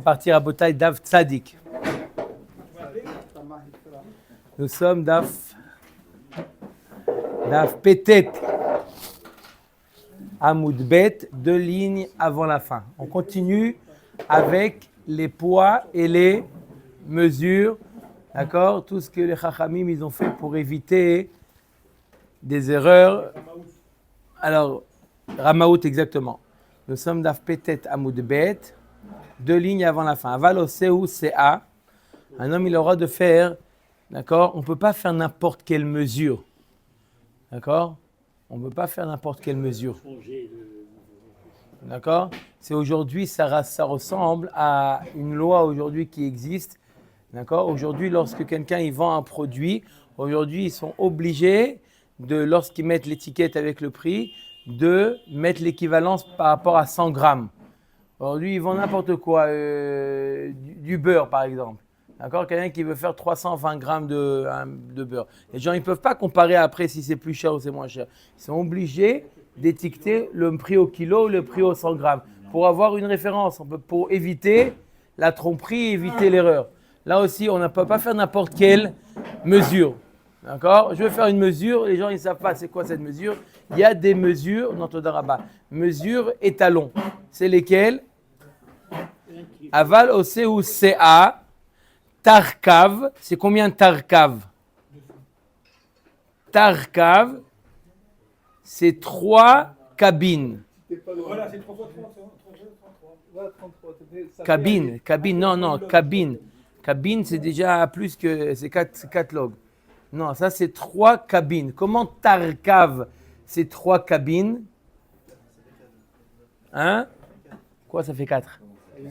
Partir à Botaï Daf Tzadik. Nous sommes Daf Petet. Amoud Bet, 2 lignes avant la fin. On continue avec les poids et les mesures. D'accord? Tout ce que les Chachamim ils ont fait pour éviter des erreurs. Alors, Ramaout exactement. Nous sommes Daf Petet Amoud Bet. 2 lignes avant la fin. Aval Oseu CA. Un homme, il aura de faire, d'accord? On ne peut pas faire n'importe quelle mesure. D'accord? On ne peut pas faire n'importe quelle mesure. D'accord? C'est aujourd'hui, ça ressemble à une loi aujourd'hui qui existe. D'accord? Aujourd'hui, lorsque quelqu'un il vend un produit, aujourd'hui, ils sont obligés lorsqu'ils mettent l'étiquette avec le prix, de mettre l'équivalence par rapport à 100 grammes. Aujourd'hui, ils vendent n'importe quoi, du beurre par exemple. D'accord? Quelqu'un qui veut faire 320 grammes de beurre. Les gens, ils ne peuvent pas comparer après si c'est plus cher ou c'est moins cher. Ils sont obligés d'étiqueter le prix au kilo ou le prix au 100 grammes pour avoir une référence, pour éviter la tromperie, éviter l'erreur. Là aussi, on ne peut pas faire n'importe quelle mesure. D'accord? Je vais faire une mesure, les gens ils ne savent pas c'est quoi cette mesure. Il y a des mesures, dans Todarabah, mesures étalons. C'est lesquelles? Aval Oseu CA, Tarkav, c'est combien Tarkav? Tarkav, c'est 3 cabines. Voilà, c'est 3 x 3. Cabine, non, cabine. Cabine, c'est déjà plus que, c'est 4 logs. Non, ça c'est 3 cabines. Comment Tarkav, c'est 3 cabines? Hein? Quoi, ça fait 4?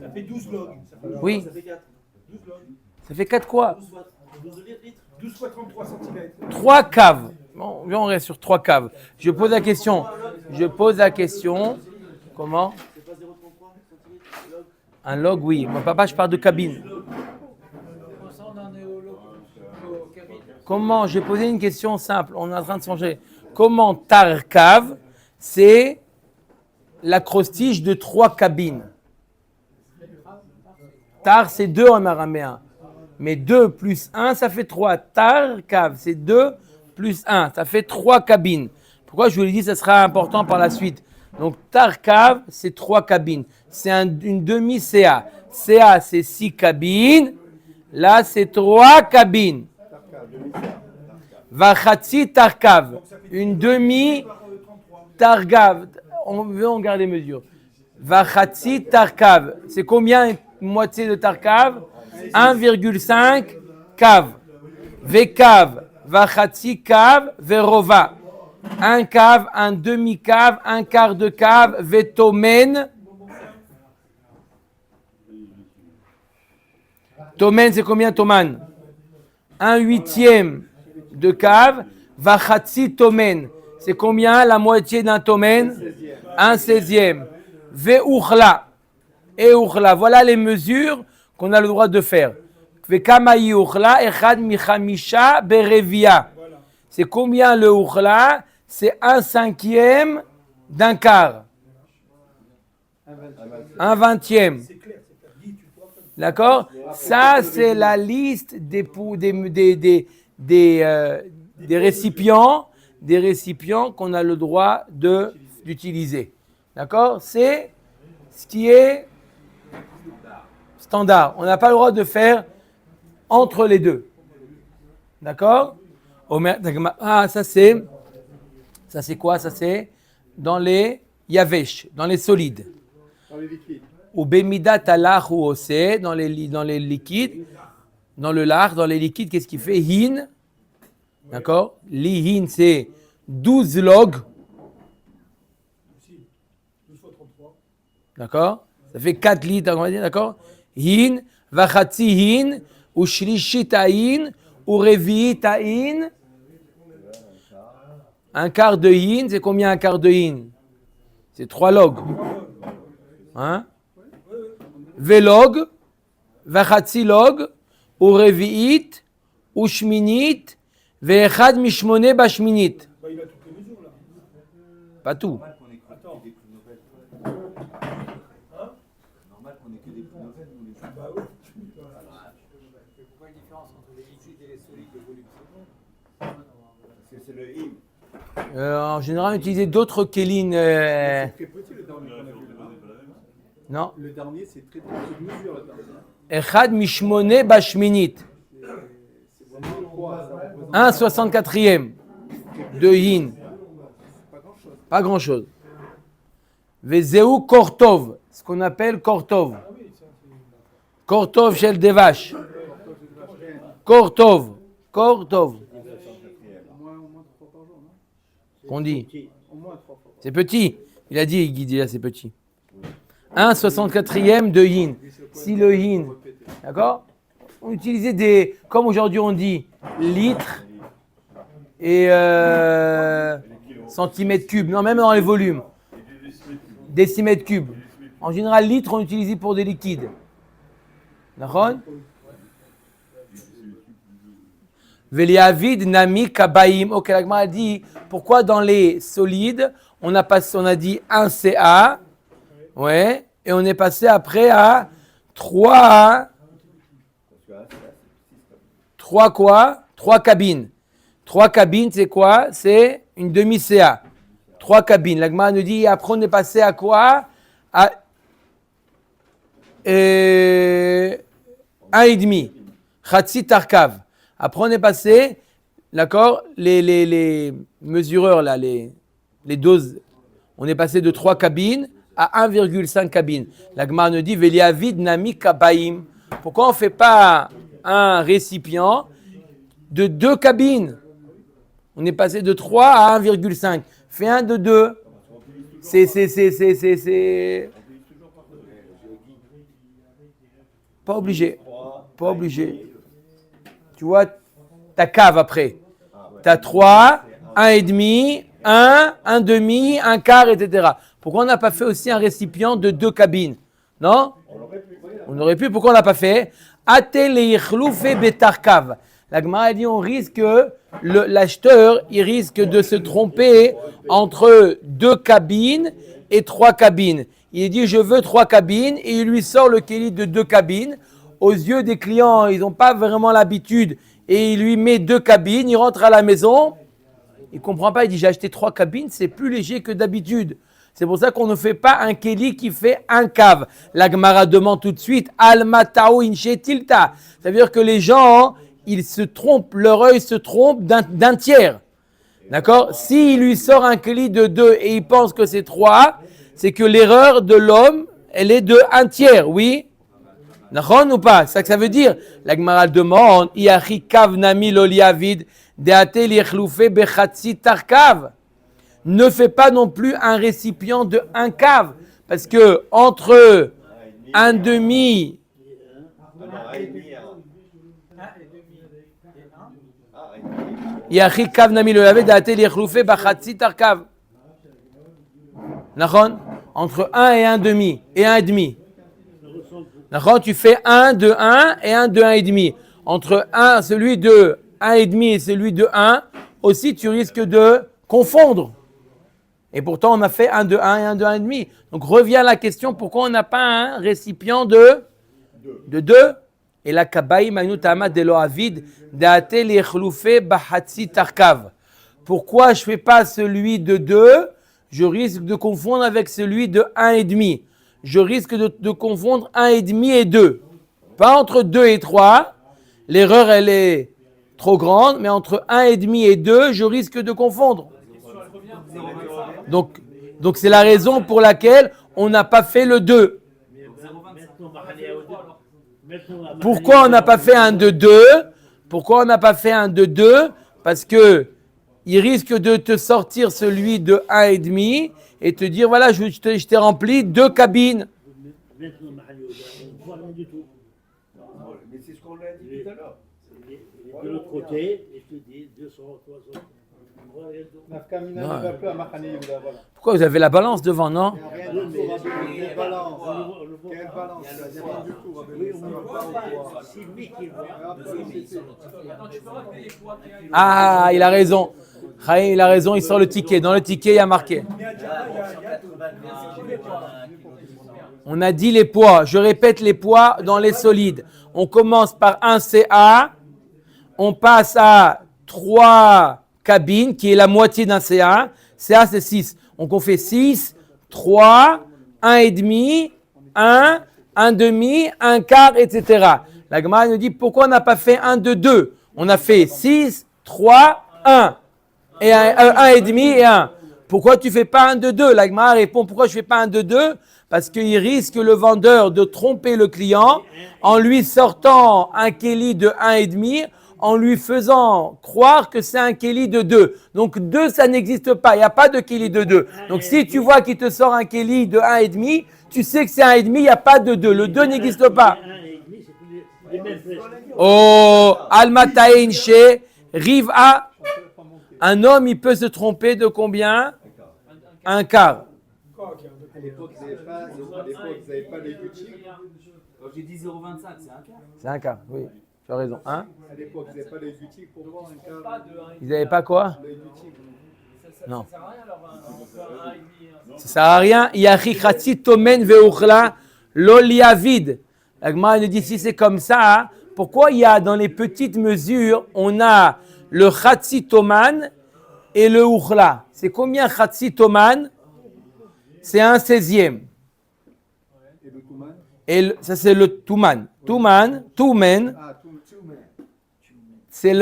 Ça fait 12 logs. Oui. Ça fait 4. 12 logs. Ça fait 4 quoi? 12 x 33 cm. 3 caves. Bon, on reste sur 3 caves. Je pose la question. Comment? Un log, oui. Mon papa, je parle de cabine. Comment? J'ai posé une question simple. On est en train de changer. Comment Tarkav, c'est l'acrostiche de 3 cabines? Tar, c'est 2 en araméen. Mais 2 plus 1, ça fait 3. Tarkav, c'est 2 plus 1. Ça fait 3 cabines. Pourquoi je vous l'ai dit, ça sera important par la suite. Donc, Tarkav, c'est 3 cabines. C'est une demi-CA. CA, c'est 6 cabines. Là, c'est 3 cabines. Vachatsi Tarkav. Une demi-Tarkav. On garde les mesures. Vachatsi Tarkav. C'est combien moitié de Tarkav? 1,5 cave. Vekav. Vachatsi cave. Verova. Un cave, un demi-cave, un quart de cave. Vetomen. Tomen, c'est combien Toman? 1/8 de cave. Vachatsi tomen. C'est combien la moitié d'un tomen? 1/16. Veuchla. Et uchla. Voilà les mesures qu'on a le droit de faire. Vekamayi uchla echad michamisha berevia. C'est combien le uchla? C'est 1/5 d'un quart. 1/20. D'accord? Ça, c'est la liste des récipients qu'on a le droit d'utiliser. D'accord? C'est ce qui est standard. On n'a pas le droit de faire entre les deux. D'accord? Ah, ça c'est quoi? Ça c'est dans les yavesh, dans les solides. Dans les liquides. Ou bemidat alach ou osé, dans les liquides, dans le lard, dans les liquides, qu'est-ce qu'il fait? Hin. D'accord? Li hin, c'est 12 logs. 12 x 33. D'accord? Ça fait 4 litres, on va dire, d'accord? Hin, vachatsi hin, ou shlishit hin, ou reviit hin. Un quart de hin, c'est combien un quart de hin? C'est 3 logs. Hein? Velog, vachatsi log, ou reviit, ou shminit, ve'echad mishmone bashminit. Il a toutes les mesures là. Pas tout. Attends. Pourquoi une différence entre les liquides et les solides de volume? Parce que c'est le him. En général, on utilisait d'autres kélines. C'est très petit le dernier qu'on a vu là. Non. Le dernier, c'est très petite mesure le dernier. Echad mishmone bashminit. C'est vraiment quoi? Ça représente 1 64e de yin. pas grand chose. Pas grand-chose. Vezeu kortov. Ce qu'on appelle kortov. Kortov shel devash. Kortov. Kortov. Au moins 3 par jour, non? Qu'on dit. Au moins 3 fois. C'est petit. Il a dit, Guy, là, c'est petit. 1 64e de yin. Si le yin, d'accord? On utilisait des, comme aujourd'hui on dit, litres et centimètres cubes. Non, même dans les volumes. Décimètres cubes. En général, litres, on utilise pour des liquides. D'accord? Veliavid nami kabaim. Ok, la Gemara a dit, pourquoi dans les solides, on a dit 1 CA, ouais, et on est passé après à 3 quoi? 3 cabines. 3 cabines, c'est quoi? C'est une demi-CA. 3 cabines. La Gemara nous dit, après on est passé à quoi? À 1,5. Khatsi tarkav. Après on est passé, d'accord, les mesureurs, là, les doses, on est passé de 3 cabines à 1,5 cabines. La Gemara nous dit, Veliavid nami kabaim. Pourquoi on ne fait pas un récipient de 2 cabines? On est passé de 3 à 1,5. Fais un de 2. C'est... Pas obligé. Pas obligé. Tu vois, ta cave après. Tu as 3, 1,5, 1, 1,5, 1 quart, etc. Pourquoi on n'a pas fait aussi un récipient de 2 cabines? Non? On aurait pu. Pourquoi on n'a pas fait? La Gemara dit on risque, l'acheteur, il risque de se tromper entre 2 cabines et 3 cabines. Il dit je veux 3 cabines et il lui sort le kéli de 2 cabines. Aux yeux des clients, ils n'ont pas vraiment l'habitude et il lui met 2 cabines. Il rentre à la maison, il ne comprend pas, il dit j'ai acheté 3 cabines, c'est plus léger que d'habitude. C'est pour ça qu'on ne fait pas un kéli qui fait un cave. La Gemara demande tout de suite Al-Matao Inchetilta. Ça veut dire que les gens, ils se trompent, leur œil se trompe d'un tiers. D'accord? S'il lui sort un kéli de 2 et il pense que c'est 3, c'est que l'erreur de l'homme, elle est de 1 tiers, oui? D'accord ou pas? C'est ça que ça veut dire. La Gemara demande Iachi kav nami loliavid deate liechloufe bechatsi tarkav. Ne fais pas non plus un récipient de 1 cave. Parce que entre 1,5, Yachi kav nami lo yaved date liechloufe bachatsi tarkav. Entre 1 et 1,5 et 1,5. D'accord? Tu fais 1 de 1 et 1 de 1,5. Entre celui de 1,5 et celui de 1, aussi tu risques de confondre. Et pourtant, on a fait 1 de 1 et 1 de 1,5. Donc, revient à la question, pourquoi on n'a pas un récipient de 2? Et la kabaï manutama de loavid deate liechloufe bahatsi tarkav. Pourquoi je ne fais pas celui de 2? Je risque de confondre avec celui de 1,5. Je risque de confondre 1,5 et 2. Pas entre 2 et 3. L'erreur, elle est trop grande. Mais entre 1,5 et 2, je risque de confondre. Donc c'est la raison pour laquelle on n'a pas fait le 2. Pourquoi on n'a pas fait un de 2? Pourquoi on n'a pas fait un de 2? Parce que il risque de te sortir celui de 1,5 et te dire voilà, je t'ai rempli 2 cabines. Mais c'est ce qu'on a dit tout à l'heure. De l'autre côté, et je te dis 200, 300. Nafkamina ne va plus à Mahane Yehuda, voilà. Pourquoi vous avez la balance devant, non? Rien du tout, Rabbi. Quelle balance? Quelle balance? Il n'y a rien du tout, Rabbi. Ça va pas au poids. C'est lui qui voit. Ah, il a raison. Chaim, il a raison, il sort le ticket. Dans le ticket, il y a marqué. On a dit les poids. Je répète les poids dans les solides. On commence par un CA. On passe à 3 cabines, qui est la moitié d'un CA. CA, c'est 6. Donc, on fait 6, 3, 1,5, 1, 1,5, 1 quart, etc. La Gemara nous dit pourquoi on n'a pas fait 1, 2, 2. On a fait 6, 3, 1. Et 1,5 et 1. Pourquoi tu ne fais pas 1, 2, 2? La Gemara répond pourquoi je ne fais pas 1, 2, 2? Parce qu'il risque le vendeur de tromper le client en lui sortant un kéli de 1,5, en lui faisant croire que c'est un kéli de 2. Donc 2, ça n'existe pas. Il n'y a pas de kéli de 2. Donc si tu vois qu'il te sort un kéli de 1,5, tu sais que c'est 1,5, il n'y a pas de 2. Le 2 n'existe pas. Oh, Almataïn chez Riva. Un homme, il peut se tromper de combien? Un quart. À l'époque, vous n'avez pas les boutiques. Quand j'ai dit 0,25, c'est un quart. C'est un quart, oui. Tu as raison. Hein? À l'époque, vous n'avez pas les boutiques pour voir un quart. Ils n'avaient pas quoi? Les boutiques. Non. Ça sert à rien alors un et demi. Ça sert à rien. Yachichatsi tomen veuchla loliavid. La Gemara nous dit si c'est comme ça, pourquoi il y a dans les petites mesures, on a le chatsi toman et le uchla. C'est combien chatsi toman? C'est 1/16e. Et le Touman? Et ça c'est le tuman. Tuman, tumen, Ah, Touman. c'est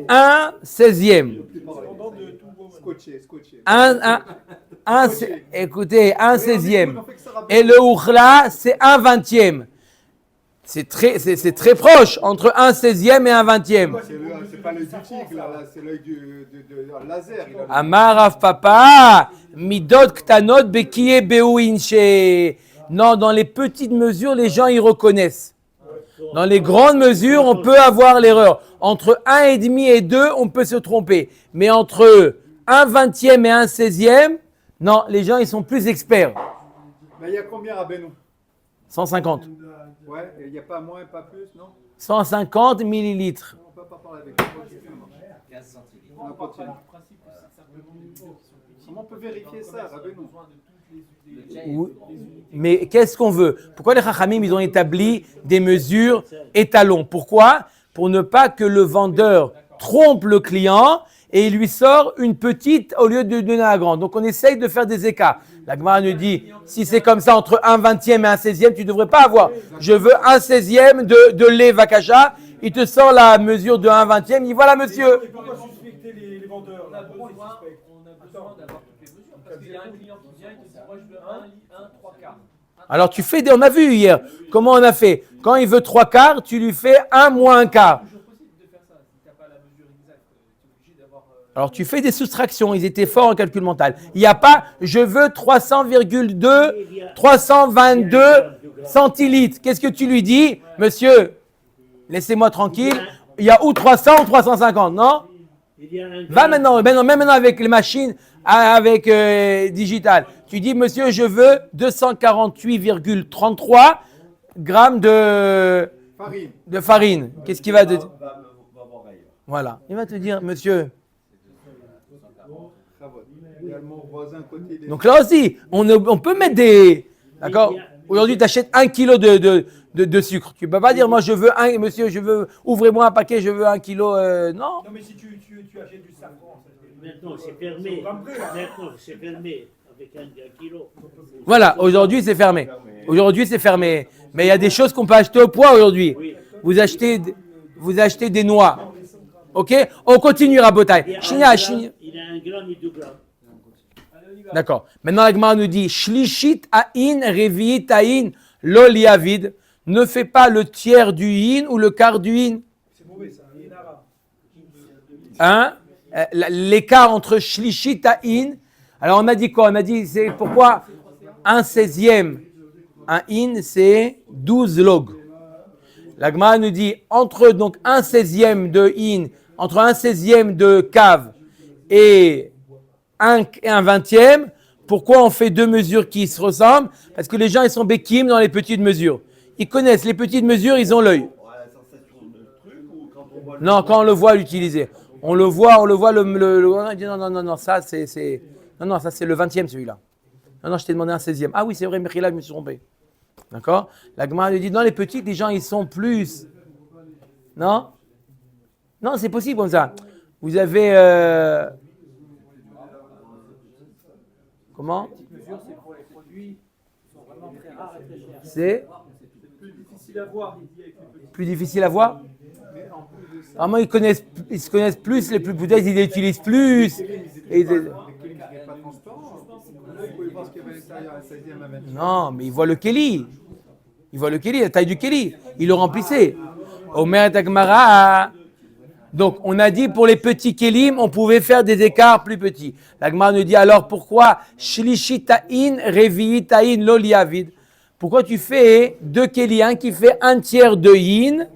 1/16e. Scotché. Écoutez, 1/16e. Et le uchla, c'est 1/20e. C'est très proche entre 1/16e et 1/20e. C'est pas l'œil du tigre, là, c'est l'œil du laser. Amar Rav Papa, midot ktanot bekiye beuinche. Non, dans les petites mesures, les gens y reconnaissent. Dans les grandes mesures, on peut avoir l'erreur. Entre 1,5 et 2, on peut se tromper. Mais entre 1/20e et 1/16e, non, les gens, ils sont plus experts. Mais il y a combien à Benoît? 150. Ouais, il n'y a pas moins, pas plus, non? 150 millilitres. On ne peut pas parler avec lui. 15 centilitres. On continue. Comment on peut vérifier ça, Rabbeinu? Oui. Mais qu'est-ce qu'on veut? Pourquoi les Chachamim, ils ont établi des mesures étalons? Pourquoi? Pour ne pas que le vendeur trompe le client et il lui sort une petite au lieu de donner la grande. Donc on essaye de faire des écarts. La Gemara nous dit, si c'est comme ça entre 1/20e et 1/16e, tu ne devrais pas avoir. Je veux 1/16e de lait Vakasha. Il te sort la mesure de 1/20e. Il dit, voilà monsieur. Et pourquoi suspecter les vendeurs? On a besoin d'avoir toutes les mesures. Parce qu'il y a un client qui vient et qui dit moi je veux un 3 quarts. Alors tu fais on a vu hier comment on a fait. Quand il veut 3 quarts, tu lui fais 1 moins 1 quart. C'est toujours possible de faire ça. Si tu n'as pas la mesure exacte, tu es obligé d'avoir. Alors tu fais des soustractions, ils étaient forts en calcul mental. Il n'y a pas, je veux 322 centilitres. Qu'est-ce que tu lui dis? Monsieur, laissez-moi tranquille. Il y a ou 300 ou 350, non? Va maintenant avec les machines, avec digital. Tu dis, monsieur, je veux 248,33 grammes de farine. Qu'est-ce qu'il va te dire? Va voir ailleurs. Voilà. Il va te dire, monsieur. Donc là aussi, on peut mettre des... D'accord? Aujourd'hui, tu achètes 1 kilo de sucre. Tu ne peux pas dire, moi, je veux monsieur, ouvrez-moi un paquet, je veux 1 kilo. Non. Non, mais si tu achètes du safran, Maintenant, c'est fermé. Maintenant, c'est fermé avec un kilo. Voilà, aujourd'hui, c'est fermé. Aujourd'hui, c'est fermé. Mais il y a des choses qu'on peut acheter au poids aujourd'hui. Vous achetez des noix. OK? On continue, Rabotai. Il a 1 gramme et 2 grammes. D'accord. Maintenant, la Gemara nous dit Shlishit aïn, reviit aïn, loliavid. Ne fais pas le tiers du in ou le quart du in. c'est mauvais ça, il est arabe. Hein? L'écart entre Shlishit aïn. Alors, on a dit quoi? On a dit, c'est pourquoi 1/16e. Un in, c'est 12 log. La Gemara nous dit entre donc 1/16e de in, entre 1/16e de cave et 1/20e, pourquoi on fait deux mesures qui se ressemblent? Parce que les gens, ils sont békim dans les petites mesures. Ils connaissent les petites mesures, ils ont l'œil. Non, quand on le voit l'utiliser. On le voit, on dit non, ça c'est le 20e celui-là. Non, je t'ai demandé un 16e. Ah oui, c'est vrai, Mechila, je me suis trompé. D'accord? La Gemara lui dit, non, les petits, les gens, ils sont plus. Non? Non, c'est possible comme ça. Vous avez. Comment? C'est Difficile à voir. plus difficile à voir? Vraiment, ils se connaissent plus, les plus peut-être ils les utilisent plus. Et non, mais ils voient le Kéli. Ils voient le Kéli, la taille du Kéli. Ils le remplissaient. Omer Tagmara. Donc, on a dit pour les petits Kélim, on pouvait faire des écarts plus petits. La Gemara nous dit alors pourquoi Shlishitaïn, Reviitaïn, Loliavid. Pourquoi tu fais deux Kéli, un qui fait un tiers de Yin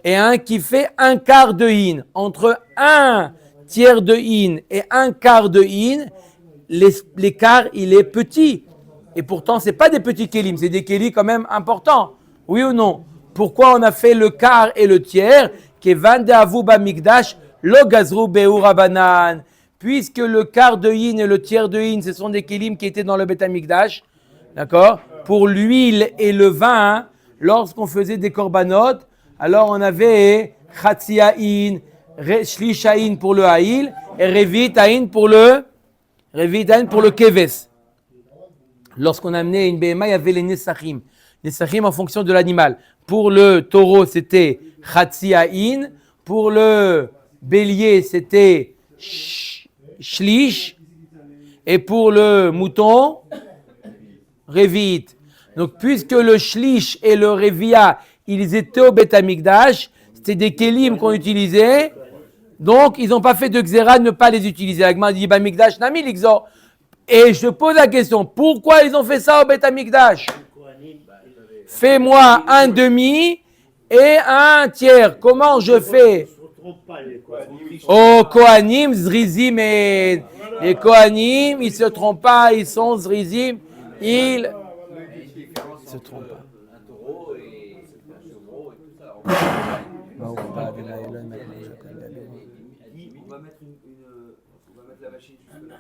et un qui fait un quart de Yin. Entre un tiers de Yin et un quart de Yin, l'écart, il est petit. Et pourtant, ce n'est pas des petits kélim, c'est des kélis quand même importants. Oui ou non? Pourquoi on a fait le quart et le tiers? Kevan de Avuba Mikdash, lo gazru beur rabanan. Puisque le quart de Yin et le tiers de Yin, ce sont des kélim qui étaient dans le Beth Amikdash. D'accord? Pour l'huile et le vin, lorsqu'on faisait des korbanot, alors on avait Chatzi Haïn, Shlish Haïn pour le Haïl et Revit Haïn pour le Keves. Lorsqu'on amenait une BMA, il y avait les Nesachim. Nesachim en fonction de l'animal. Pour le taureau, c'était Chatzi Haïn. Pour le bélier, c'était Shlish. Et pour le mouton, Revit. Donc, puisque le Shlish et le Revia, ils étaient au Beth Amikdash, c'était des kélim qu'on utilisait, donc ils n'ont pas fait de xéra de ne pas les utiliser. La Gemara dit, Mikdash Nami l'Ixor. Et je pose la question, pourquoi ils ont fait ça au Beth Amikdash? Fais-moi un demi et un tiers. Comment je fais? Oh, Kohanim, Zrizim, et les Kohanim, ils ne se trompent pas, ils sont Zrizim, ils ne se trompent pas. Un taureau et un chevreau et tout ça. On va mettre la machine juste là.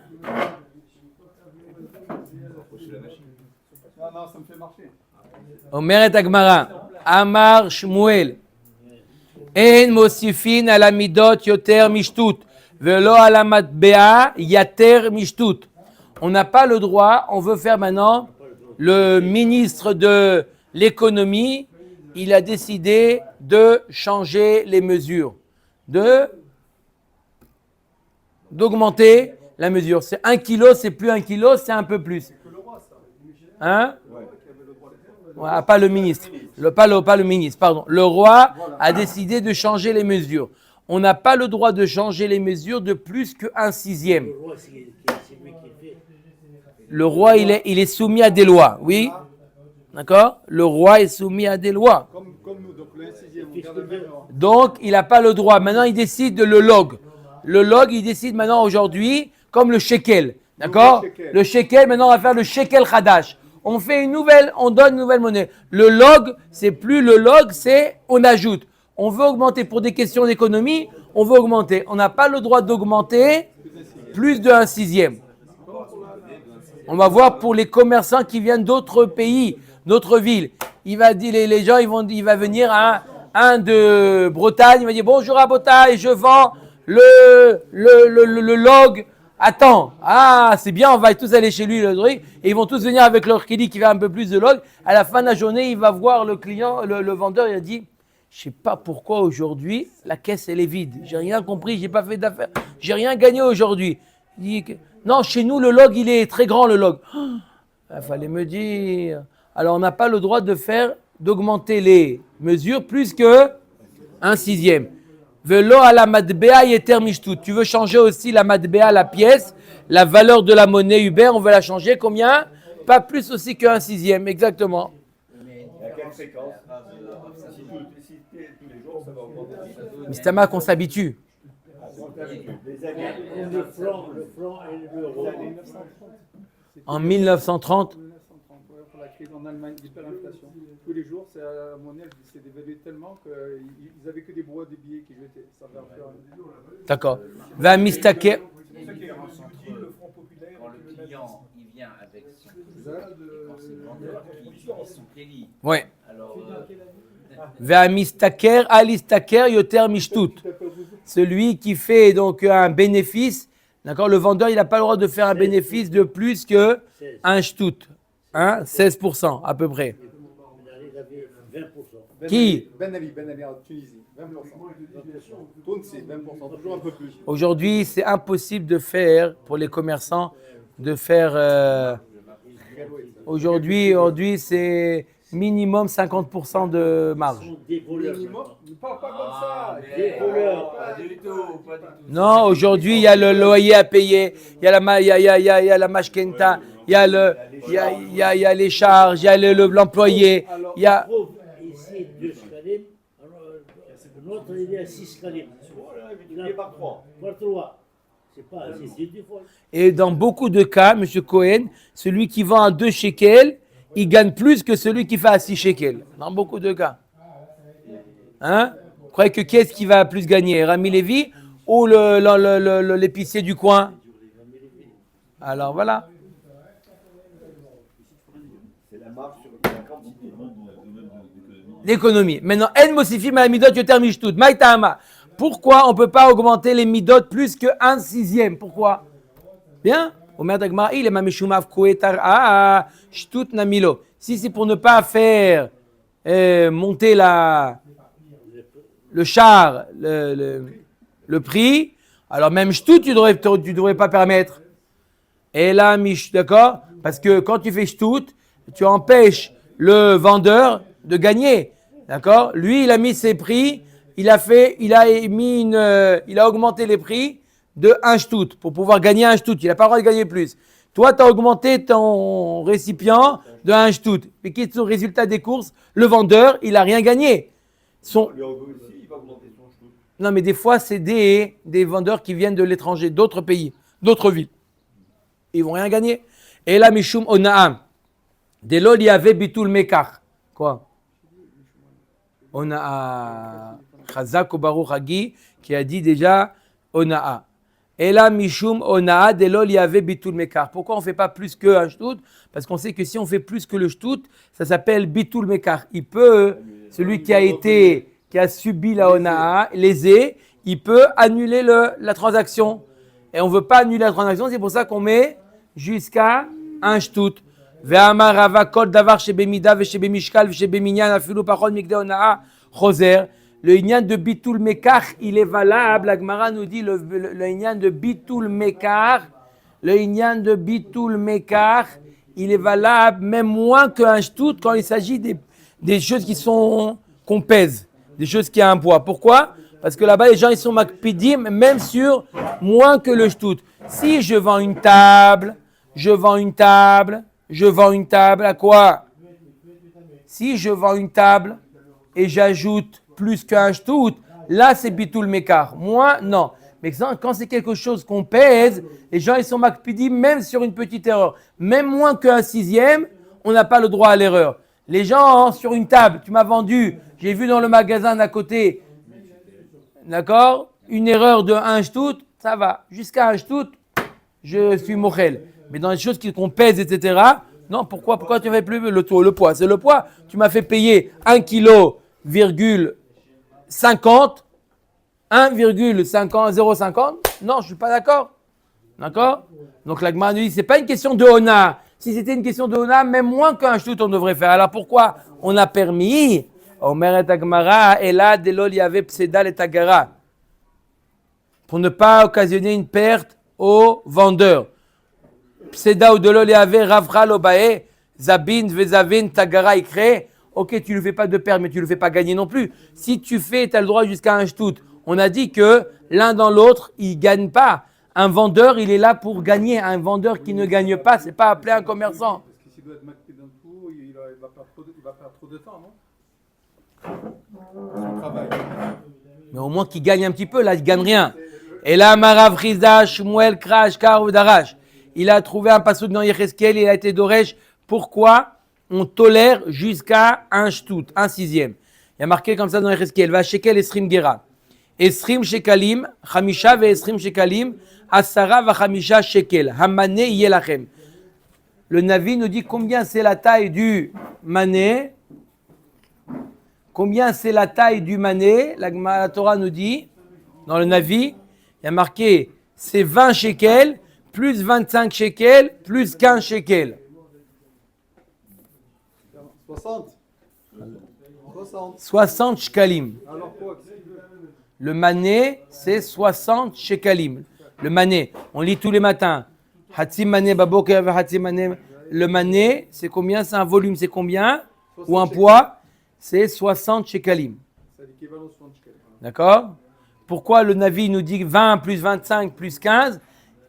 Non, ça me fait marcher. Omeret Agmara, Amar Shmuel, En mosifin ala midot yoter mishtut, velo ala matbea yater mishtut. On n'a pas le droit, on veut faire maintenant, le ministre de l'économie, il a décidé de changer les mesures, d'augmenter la mesure. C'est 1 kilo, c'est plus 1 kilo, c'est un peu plus. Hein? Ouais, pas le ministre, pas le ministre, pardon. Le roi a décidé de changer les mesures. On n'a pas le droit de changer les mesures de plus qu'un sixième. Le roi, il est soumis à des lois, oui. D'accord? Le roi est soumis à des lois. Comme nous, donc le sixième, on garde le même. Donc, il n'a pas le droit. Maintenant, il décide de le log. Le log, il décide maintenant aujourd'hui, comme le shekel. D'accord? Le shekel, maintenant, on va faire le shekel Hadash. On fait on donne une nouvelle monnaie. Le log, c'est plus le log, c'est on ajoute. On veut augmenter pour des questions d'économie, on veut augmenter. On n'a pas le droit d'augmenter plus de 1/6. On va voir pour les commerçants qui viennent d'autres pays, d'autres villes. Il va dire, les gens, il va venir un de Bretagne, il va dire bonjour à Bretagne, je vends le log. Attends, c'est bien, on va tous aller chez lui, le truc, et ils vont tous venir avec leur crédit qui fait un peu plus de log. À la fin de la journée, il va voir le client, le vendeur, il a dit, je sais pas pourquoi aujourd'hui, la caisse elle est vide. J'ai rien compris, j'ai pas fait d'affaires, j'ai rien gagné aujourd'hui. Il dit, non, chez nous, le log, il est très grand, le log. Il fallait me dire. Alors, on n'a pas le droit d'augmenter les mesures plus que 1/6. Velo à la matbea yeter mishtut. Tu veux changer aussi la matbea, la pièce, la valeur de la monnaie Uber, on veut la changer combien? Pas plus aussi que 1/6, exactement. À quelle fréquence? Si tous les jours, ça va augmenter. Mistama qu'on s'habitue. Le franc et l'euro. En 1930, 1930, pour la crise en Allemagne, l'hyperinflation. Tous les jours, c'est la monnaie, s'est dévaluée tellement qu'ils n'avaient que des brouets de billets qui jetaient. Ça va faire d'accord. Va mistake. C'est pour ça qu'il y a un souci, le Front populaire. Quand le client il vient avec son vendeur qui sont kéli. Ouais. Alors, Ve'amistaker alistaker yoter mishtut. Celui qui fait donc un bénéfice, d'accord, le vendeur il n'a pas le droit de faire un bénéfice de plus que un shtut, hein, 16% à peu près. Il avait 20%. Qui? Ben Ali en Tunisie, 20%. Tounsi, 20%, toujours un peu plus. Aujourd'hui, c'est impossible de faire pour les commerçants de faire. Aujourd'hui, c'est minimum 50% de marge. Des voleurs. Minimum, pas comme ça. Des voleurs. pas du tout, pas du tout. Non, aujourd'hui, il y a le loyer à payer, il y a la mashkenta, il y a les charges, il y a l'employé, il y a. Trouve ici 2 scalim, l'autre il est à 6 scalim. Il est par 3. Par 3. C'est pas c'est du vol. Et dans beaucoup de cas, M. Cohen, celui qui vend à 2 shekels, il gagne plus que celui qui fait à 6 shekels. Dans beaucoup de cas. Hein? Vous croyez que qui est-ce qui va plus gagner? Rami Lévi ou l'épicier du coin? Alors voilà. C'est la marge sur la quantité. L'économie. Maintenant, en mosifi ma midot yoter mishtut. Maïtama. Pourquoi on ne peut pas augmenter les midot plus que 1/6? Pourquoi? Bien. Omer Dagmar, il est ma mishumav koetar shtut namilo. Si c'est pour ne pas faire monter le char, le prix, alors même shtut, tu devrais pas permettre. Et là, d'accord? Parce que quand tu fais shtut, tu empêches le vendeur de gagner. D'accord? Lui, il a mis ses prix, il a augmenté les prix de 1 shtut pour pouvoir gagner 1 shtut. Il n'a pas le droit de gagner plus. Toi, tu as augmenté ton récipient de 1 shtut. Mais qui est le résultat des courses? Le vendeur, il n'a rien gagné. Lui aussi, il va augmenter son chou. Non, mais des fois, c'est des vendeurs qui viennent de l'étranger, d'autres pays, d'autres villes. Ils vont rien gagner. Et là, Mishum Onaam. Dès lors, il y avait Bitul Mekar. Quoi? Onaa. Chazak ou Baruch Hagi qui a dit déjà Onaa. Et là, Mishum Onaa, dès lors, il y avait Bitul Mekar. Pourquoi on ne fait pas plus qu'un shtut? Parce qu'on sait que si on fait plus que le shtut, ça s'appelle Bitul Mekar. Il peut, celui qui a subi la Onaa, lésé, il peut annuler la transaction. Et on ne veut pas annuler la transaction, c'est pour ça qu'on met jusqu'à un shtut. Ve'amar Rava kol davar shebemida ve'shebemishkal ve'shebeminyan afilu pachot mikdei onaa choser. Le inyan de bitul mekar, il est valable. La Gemara nous dit le inyan de bitul mekar, il est valable même moins qu'un shtut quand il s'agit des choses qu'on pèse, des choses qui ont un poids. Pourquoi? Parce que là-bas les gens ils sont makpidim même sur moins que le shtut. Si je vends une table à quoi? Si je vends une table et j'ajoute plus qu'un shtut, là c'est bitul mekar. Moi, non. Mais quand c'est quelque chose qu'on pèse, les gens ils sont makpidim même sur une petite erreur. Même moins qu'un 6e, on n'a pas le droit à l'erreur. Les gens sur une table, tu m'as vendu, j'ai vu dans le magasin d'à côté, d'accord, une erreur de 1 shtut, ça va. Jusqu'à 1 shtut, je suis mochel. Mais dans les choses qu'on pèse, etc., non, pourquoi tu ne fais plus le poids? C'est le poids. Tu m'as fait payer 1,50 kg, 1,050. Non, je ne suis pas d'accord. D'accord? Donc la Gemara nous dit, ce n'est pas une question de Hona. Si c'était une question de Hona, même moins qu'un shtut, on devrait faire. Alors pourquoi on a permis? Omer et Gemara, et là, dès lors, il y avait Psedal et Tagara. Pour ne pas occasionner une perte au vendeur. Pseda ou de lol, il y avait Ravra Lobae, Zabin, Vezavin, Tagara, Ikre. Ok, tu ne le fais pas de perdre, mais tu ne le fais pas gagner non plus. Si tu fais, tu as le droit jusqu'à un shtut. On a dit que l'un dans l'autre, ils ne gagnent pas. Un vendeur, il est là pour gagner. Un vendeur qui ne gagne pas, ce n'est pas appelé un commerçant. Parce que s'il doit être marqué d'un coup, il va perdre trop de temps, non? Son travail. Mais au moins qu'il gagne un petit peu, là, il ne gagne rien. Et là, Marav Rizah, Shmuel, Krash, Kar, Darash. Il a trouvé un passouk dans Yecheskel, il a été d'Oresh. Pourquoi on tolère jusqu'à un shtut, un 6e? Il y a marqué comme ça dans Yecheskel, va shekel esrim gera. Esrim shekalim, chamisha ve esrim shekalim, asara va chamisha shekel. Hamane yelachem. le Navi nous dit combien c'est la taille du mané. Combien c'est la taille du mané? La Torah nous dit, dans le Navi, il y a marqué c'est 20 shekels, plus 25 shekels, plus 15 shekels. 60. 60 shekalim. Alors quoi? Le mané, c'est 60 shekalim. Le mané, on lit tous les matins. Hatzim mané baboker hatzim mané. Le mané, c'est combien? C'est un volume, c'est combien? Ou un poids? C'est 60 shekalim. C'est l'équivalent de 60 shekels. D'accord? Pourquoi le Navi nous dit 20 plus 25 plus 15?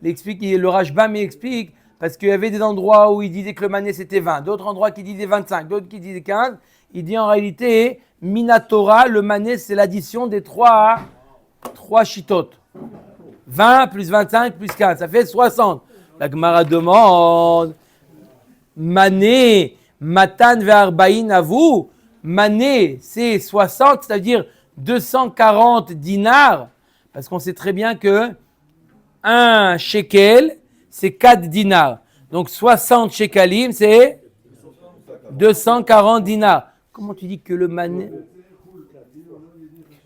Le Rashbam explique parce qu'il y avait des endroits où il disait que le mané c'était 20, d'autres endroits qui disaient 25, d'autres qui disaient 15. Il dit en réalité, Minatora, le mané c'est l'addition des trois chitotes. 20 plus 25 plus 15, ça fait 60. La Gemara demande, mané, matan ve'arbaïn avou, mané c'est 60, c'est-à-dire 240 dinars, parce qu'on sait très bien que un shekel, c'est 4 dinars. Donc 60 shekalim, c'est 240 dinars. Comment tu dis que le mané...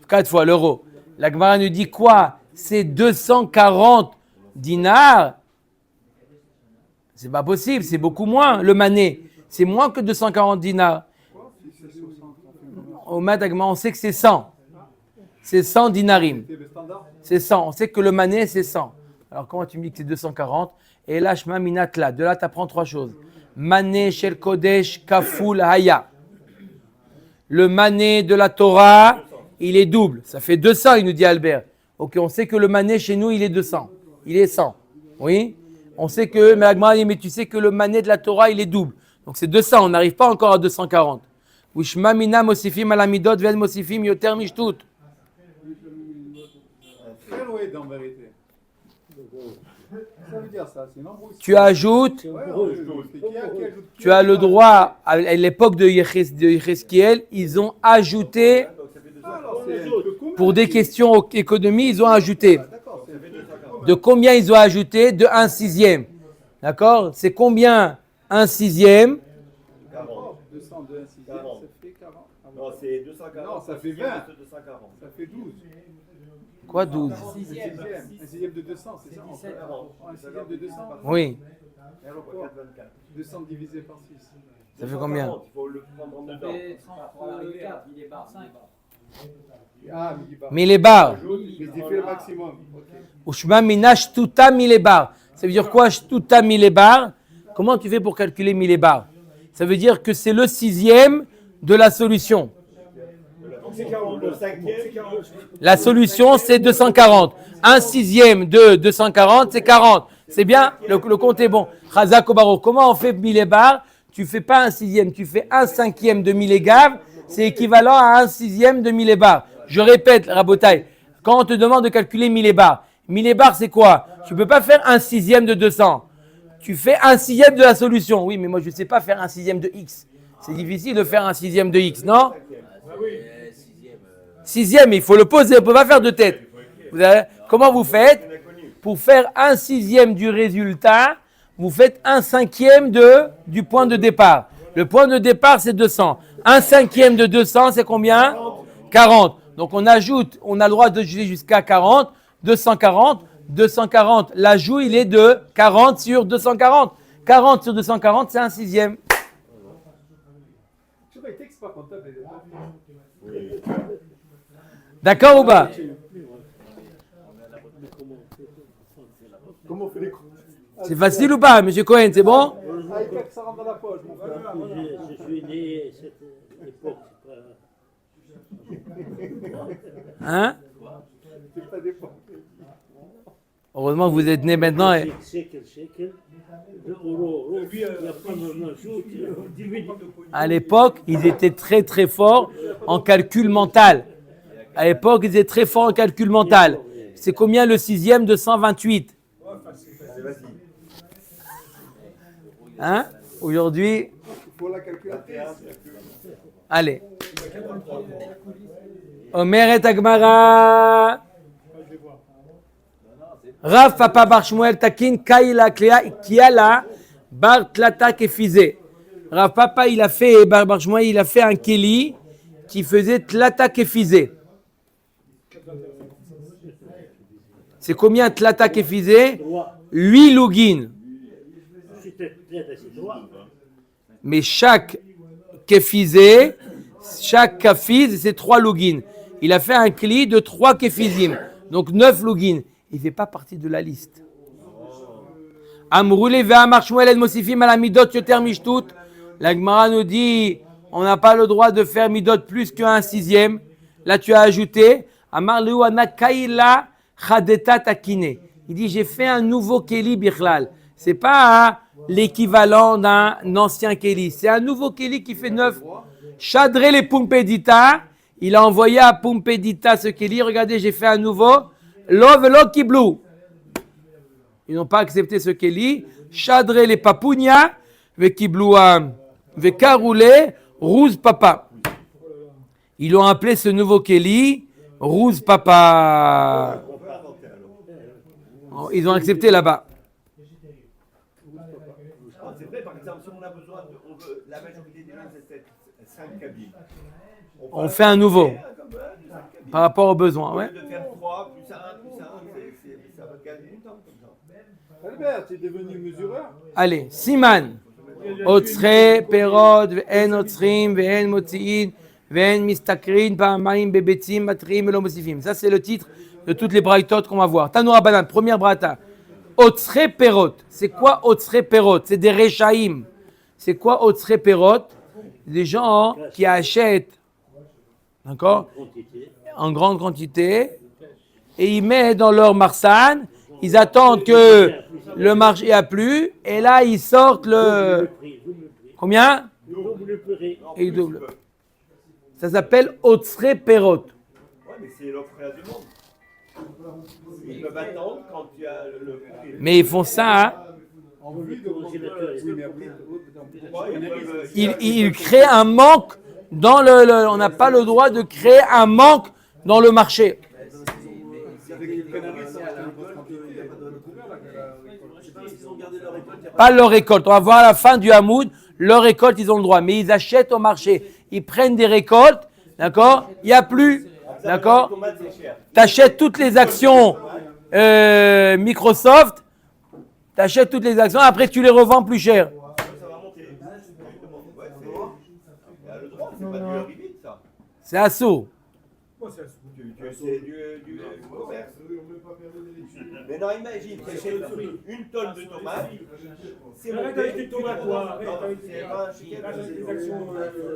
4 fois l'euro. La Gemara nous dit quoi? C'est 240 dinars. C'est pas possible, c'est beaucoup moins. Le mané, c'est moins que 240 dinars. Au Madagma, on sait que c'est 100. C'est 100 dinarim. C'est 100. On sait que le mané, c'est 100. Alors, comment tu me dis que c'est 240? Et là, Shema Minatla. De là, tu apprends 3 choses. Mané shel kodesh kaful haya. Le mané de la Torah, il est double. Ça fait 200, il nous dit Albert. Ok, on sait que le mané chez nous, il est 200. Il est 100. Oui? On sait que, mais tu sais que le mané de la Torah, il est double. Donc, c'est 200. On n'arrive pas encore à 240. Wishma mina mosifim alamidot ved mosifim yoter mishtut. Très loin en vérité. Ça veut dire ça, c'est une embrouille. Tu ajoutes, tu as le droit, à l'époque de Yechezkiel, ils ont ajouté, pour des questions économie, ils ont ajouté. De combien ils ont ajouté? De 1/6. D'accord? C'est combien 1/6? 200 de 1/6, ça fait 40. Non, c'est 240. Non, ça fait 20. Ça fait 12. Quoi 12? Un sixième de 200, c'est ça? Un sixième de 200? Oui. Et alors quoi? 200 divisé par 6. Ça fait combien? Il faut le prendre en dedans. Ah, Millibar. mais il fait le maximum. Ushma minash tuta millibar. Ça veut dire quoi? Tuta millibar. Comment tu fais pour calculer millibar? Ça veut dire que c'est le 6e de la solution. C'est 40, le 5e. La solution, c'est 240. 1/6 de 240, c'est 40. C'est bien? Le compte est bon. Chazak Obaro. Comment on fait millibar? Tu fais pas 1/6, tu fais 1/5 de millégav. C'est équivalent à 1/6 de millébar. Je répète, Rabotai. Quand on te demande de calculer millibar, millibar, c'est quoi? Tu peux pas faire 1/6 de 200. Tu fais 1/6 de la solution. Oui, mais moi, je ne sais pas faire 1/6 de x. C'est difficile de faire 1/6 de x, non? 6e, il faut le poser, on ne peut pas faire de tête. Comment vous faites? Pour faire 1/6 du résultat, vous faites 1/5 du point de départ. Le point de départ, c'est 200. 1/5 de 200, c'est combien? 40. Donc on ajoute, on a le droit de juger jusqu'à 40, 240. 240, l'ajout, il est de 40 sur 240. 40 sur 240, c'est 1/6. D'accord ou pas? Comment on fait les comptes? C'est facile ou pas, monsieur Cohen, c'est bon? Ça rentre dans la poche, mon frère. Je suis né à cette époque. Hein? C'est pas des poches. Heureusement que vous êtes né maintenant. Shekel, euro. Il y a pas de ajout, divise. À l'époque, ils étaient très très forts en calcul mental. À l'époque, ils étaient très forts en calcul mental. C'est combien le 6e de 128? Hein? Aujourd'hui, Pour la calculatrice. allez. Omer et Agmara. Rav Papa Bar Shmuel Takin Kaila Klea Kiala bar tlata kefizé. Rav Papa, il a fait, Bar Shmuel, il a fait un keli qui faisait tlata kefizé. C'est combien tlata kefizé? 8 lugin. Mais chaque kefizé, chaque kafiz, c'est 3 lugin. Il a fait un kli de 3 kefizim, donc 9 lugin. Il ne fait pas partie de la liste. Amroulé ve'amar Shmuel et mosifim à la midot yoter mishtut. La Gemara nous dit, on n'a pas le droit de faire midot plus qu'un sixième. Là, tu as ajouté, Amar leu anakaila chadeta takine. Il dit, j'ai fait un nouveau keli bichlal. C'est pas l'équivalent d'un ancien keli. C'est un nouveau keli qui fait 9. Chadré les pumpedita. Il a envoyé à Pumpedita ce keli. Regardez, j'ai fait un nouveau. Love lo kiblu. Ils n'ont pas accepté ce keli. Chadré les papounia. Ve kiblouam. Ve karoulé. Rouz papa. Ils l'ont appelé ce nouveau keli. Rouz papa. Ils ont accepté là-bas. C'est vrai, par exemple, si on a besoin, la majorité des gens, c'est 5 cabines. On fait un nouveau. Par rapport aux besoins, ouais. De faire 3 plus 1, ça va gagner du temps comme ça. Albert, tu es devenu mesureur? Allez, Siman. Otsre, Perod, Ve'en Otsrim, Ve'en Motsiin, Ve'en Mistakrin, Pa'amaim, Bebetim, Matrim, Elo Mosifim. Ça, c'est le titre de toutes les braïtot qu'on va voir. Tanoura Banan, première brata. Otsre, Perot. C'est quoi Otsre, Perot? C'est des Rechaim. C'est quoi Otsre, Perot? Des gens qui achètent, d'accord, en grande quantité, et ils mettent dans leur marsan, ils attendent que le marché a plu, et là ils sortent le... Combien? Et ils doublent. Ça s'appelle Otsre Perot. Ouais, mais c'est l'offre à du monde. Ils peuvent attendre quand tu as le... Mais ils font ça, hein? Ils créent un manque dans le... On n'a pas le droit de créer un manque dans le marché. Pas leur récolte. On va voir à la fin du Hamoud, leur récolte, ils ont le droit. Mais ils achètent au marché. Ils prennent des récoltes, d'accord? Il n'y a plus, d'accord? Tu achètes toutes les actions Microsoft, tu achètes toutes les actions, après tu les revends plus cher. C'est assaut. C'est du commerce. Mais non, imagine, tu achètes une tonne de tomates. C'est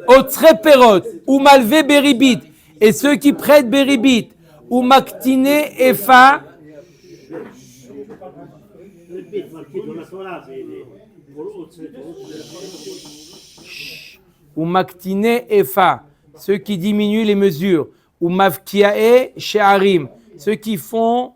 Otsre Perot, ou Malvé Beribit, et ceux qui prêtent Beribit, ou Maktine Efa, ou Maktine Efa, ceux qui diminuent les mesures, ou Mavkiae Shearim, ceux qui font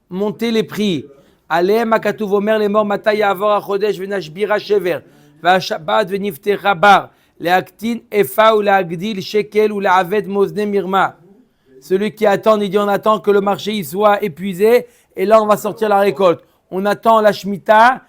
monter les prix. Aleem Akatuv Omer les morts Mataya Avor Achodesh Venashbira Shever, Vashabat Venifte Rabar, Leaktin Efa ou Leagdil Shekel ou Leavet Mozne Mirma. Celui qui attend, il dit on attend que le marché il soit épuisé et là on va sortir la récolte. On attend la Shemitah,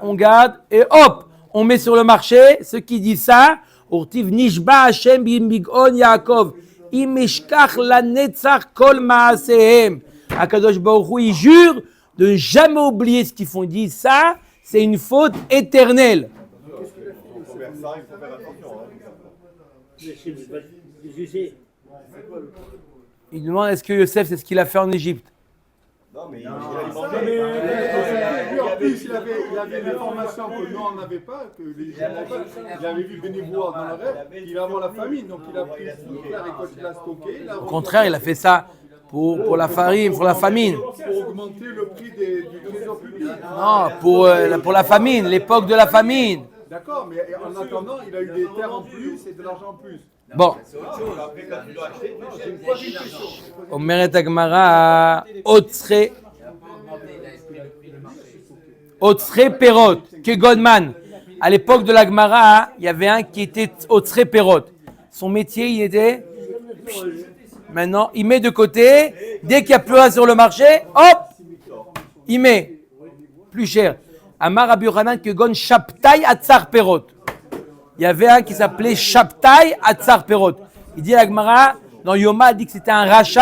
on garde et hop, on met sur le marché. Ceux qui disent ça, Urtiv Nishba Hashem Bimbigon Yaakov, Imeshkach la Netzach Kol Maasehem. Akadosh Baruch Hu, il jure de ne jamais oublier ce qu'ils font. Ils disent ça, c'est une faute éternelle. Il demande est-ce que Yosef c'est ce qu'il a fait en Égypte. Non, mais lui, en plus, il avait une information que nous, on n'avait pas, que les gens n'avaient pas. Il avait vu Bénébois dans le rêve, il va avoir la famine, donc il a pris toute la récolte, il l'a stocké. Au contraire, il a fait ça pour la farine, pour la famine. Pour augmenter le prix du trésor public. Non, pour la famine, l'époque de la famine. D'accord, mais en attendant, il a eu des terres en plus et de l'argent en plus. Bon. Omeret Agmara, Otsre Perot, que Godman. À l'époque de l'Agmara, il y avait un qui était Otsre Perot. Son métier, il était... Maintenant, il met de côté. Dès qu'il n'y a plus rien sur le marché, hop, il met plus cher. Amar Rabbi Yochanan Kegon Shabtai Atzar Perot. Il y avait un qui s'appelait Shabtai Atzar Perot. Il dit à la Gemara, dans Yoma, il dit que c'était un rachat.